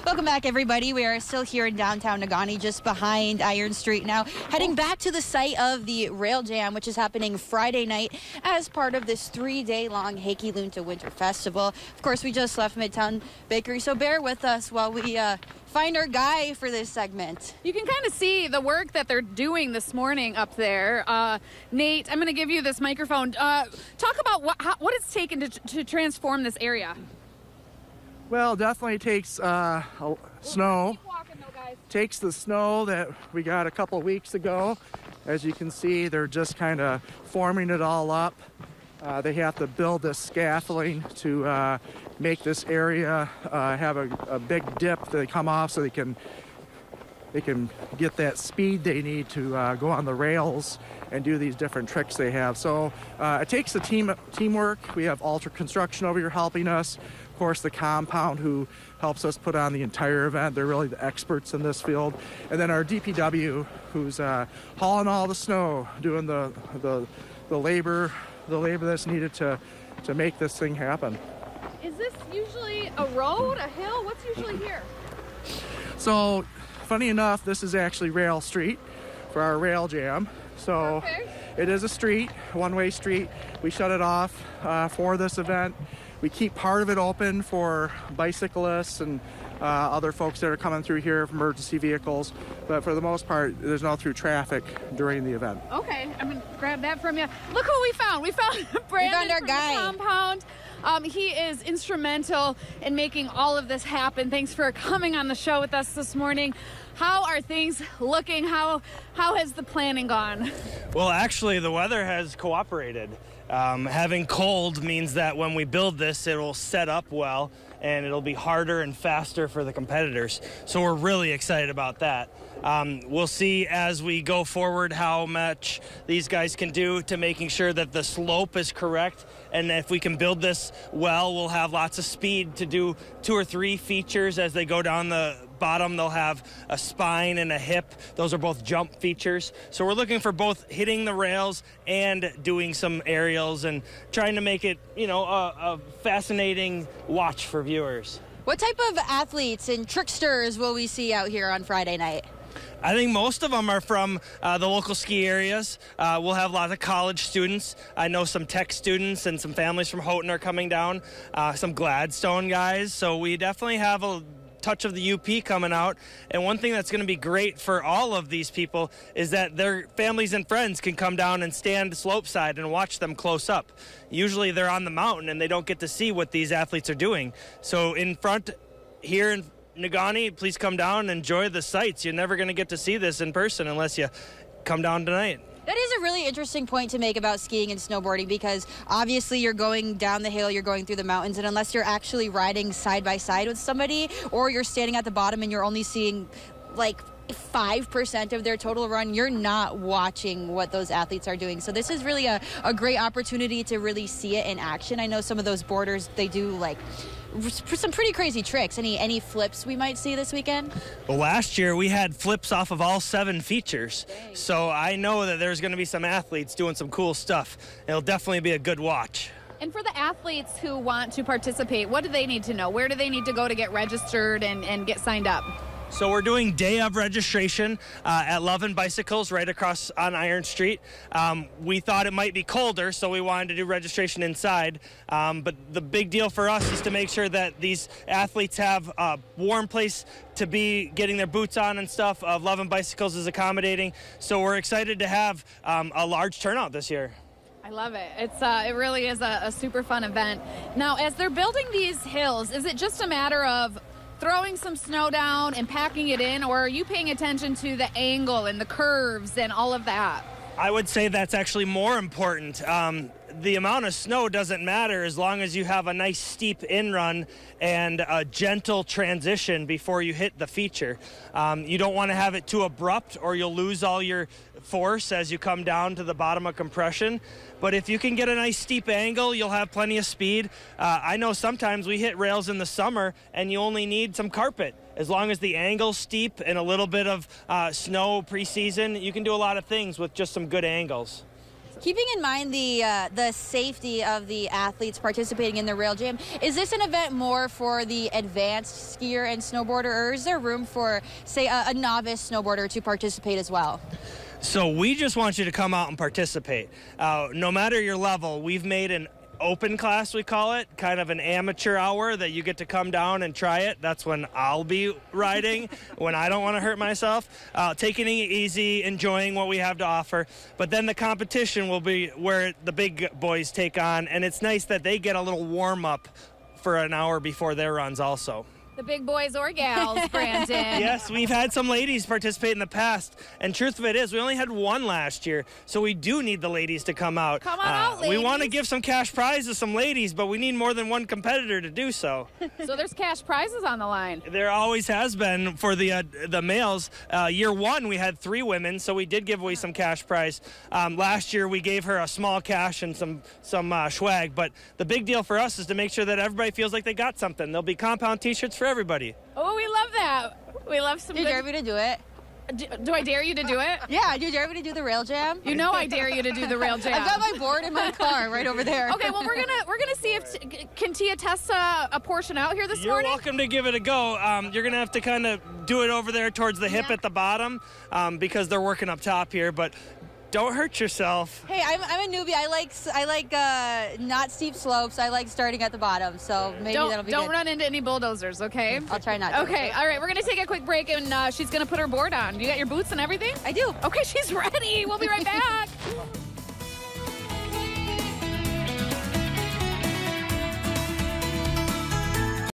Welcome back, everybody. We are still here in downtown Negaunee, just behind Iron Street now, heading back to the site of the Rail Jam, which is happening Friday night as part of this 3-day-long Hakey-Lunta Winter Festival. Of course, we just left Midtown Bakery, so bear with us while we find our guy for this segment. You can kind of see the work that they're doing this morning up there. Nate, I'm going to give you this microphone. Talk about what it's taken to transform this area. Well, definitely takes snow. Keep walking, though, guys. Takes the snow that we got a couple weeks ago. As you can see, they're just kind of forming it all up. They have to build this scaffolding to make this area have a big dip that they come off, so they can get that speed they need to go on the rails and do these different tricks they have. So it takes the teamwork. We have Ultra Construction over here helping us. Of course, the compound who helps us put on the entire event. They're really the experts in this field. And then our DPW, who's hauling all the snow, doing the labor that's needed to make this thing happen. Is this usually a road, a hill? What's usually here? So, funny enough, this is actually Rail Street for our Rail Jam. So It is a street, one-way street. We shut it off for this event. We keep part of it open for bicyclists and other folks that are coming through here, emergency vehicles. But for the most part, there's no through traffic during the event. Okay, I'm going to grab that from you. Look who we found. We found Brandon our from guy. the compound. He is instrumental in making all of this happen. Thanks for coming on the show with us this morning. How are things looking? How has the planning gone? Well, actually, the weather has cooperated. Having cold means that when we build this, it will set up well and it'll be harder and faster for the competitors. So we're really excited about that. We'll see as we go forward how much these guys can do to making sure that the slope is correct. And if we can build this well, we'll have lots of speed to do 2 or 3 features as they go down the bottom. They'll have a spine and a hip. Those are both jump features. So we're looking for both hitting the rails and doing some aerials and trying to make it, a fascinating watch for viewers. What type of athletes and tricksters will we see out here on Friday night? I think most of them are from the local ski areas. We'll have lots of college students. I know some tech students and some families from Houghton are coming down, some Gladstone guys. So we definitely have a touch of the UP coming out. And one thing that's going to be great for all of these people is that their families and friends can come down and stand slopeside and watch them close up. Usually they're on the mountain and they don't get to see what these athletes are doing. So in front here in Negaunee, please come down and enjoy the sights. You're never going to get to see this in person unless you come down tonight. That is a really interesting point to make about skiing and snowboarding, because obviously you're going down the hill, you're going through the mountains, and unless you're actually riding side by side with somebody, or you're standing at the bottom and you're only seeing like 5% of their total run, you're not watching what those athletes are doing. So this is really a great opportunity to really see it in action. I know some of those boarders, they do like some pretty crazy tricks. Any flips we might see this weekend? Well, last year we had flips off of all 7 features. Dang. So I know that there's going to be some athletes doing some cool stuff. It'll definitely be a good watch. And for the athletes who want to participate, what do they need to know? Where do they need to go to get registered and get signed up? So we're doing day of registration at Love and Bicycles right across on Iron Street. We thought it might be colder, so we wanted to do registration inside. But the big deal for us is to make sure that these athletes have a warm place to be getting their boots on and stuff. Love and Bicycles is accommodating. So we're excited to have a large turnout this year. I love it. It really is a super fun event. Now, as they're building these hills, is it just a matter of throwing some snow down and packing it in, or are you paying attention to the angle and the curves and all of that? I would say that's actually more important. The amount of snow doesn't matter as long as you have a nice steep in-run and a gentle transition before you hit the feature. You don't want to have it too abrupt or you'll lose all your force as you come down to the bottom of compression. But if you can get a nice steep angle, you'll have plenty of speed. I know sometimes we hit rails in the summer and you only need some carpet. As long as the angle's steep and a little bit of snow preseason, you can do a lot of things with just some good angles. Keeping in mind the safety of the athletes participating in the Rail Jam, is this an event more for the advanced skier and snowboarder, or is there room for, say, a novice snowboarder to participate as well? So we just want you to come out and participate. No matter your level, we've made an open class, we call it, kind of an amateur hour that you get to come down and try it. That's when I'll be riding, when I don't want to hurt myself, taking it easy, enjoying what we have to offer. But then the competition will be where the big boys take on, and it's nice that they get a little warm up for an hour before their runs also. The big boys or gals, Brandon. Yes, we've had some ladies participate in the past, and truth of it is we only had one last year, so we do need the ladies to come out. Come on out, ladies. We want to give some cash prizes to some ladies, but we need more than one competitor to do so. So there's cash prizes on the line. There always has been for the males. Year one, we had 3 women, so we did give away some cash prize. Last year, we gave her a small cash and some swag, but the big deal for us is to make sure that everybody feels like they got something. There'll be compound t-shirts for everybody. Oh, we love that. We love some. Do you dare me to do it? Do I dare you to do it? Yeah, do you dare me to do the Rail Jam? You know I dare you to do the Rail Jam. I've got my board in my car right over there. Okay, well we're gonna see if can Tia test a portion out here this morning. You're welcome to give it a go. You're gonna have to kind of do it over there towards the hip at the bottom because they're working up top here, but don't hurt yourself. Hey, I'm a newbie. I like not steep slopes. I like starting at the bottom, so maybe that'll be Don't good. run into any bulldozers, okay? I'll try not to. Okay, all right, we're going to take a quick break, and she's going to put her board on. You got your boots and everything? I do. Okay, she's ready. We'll be right back.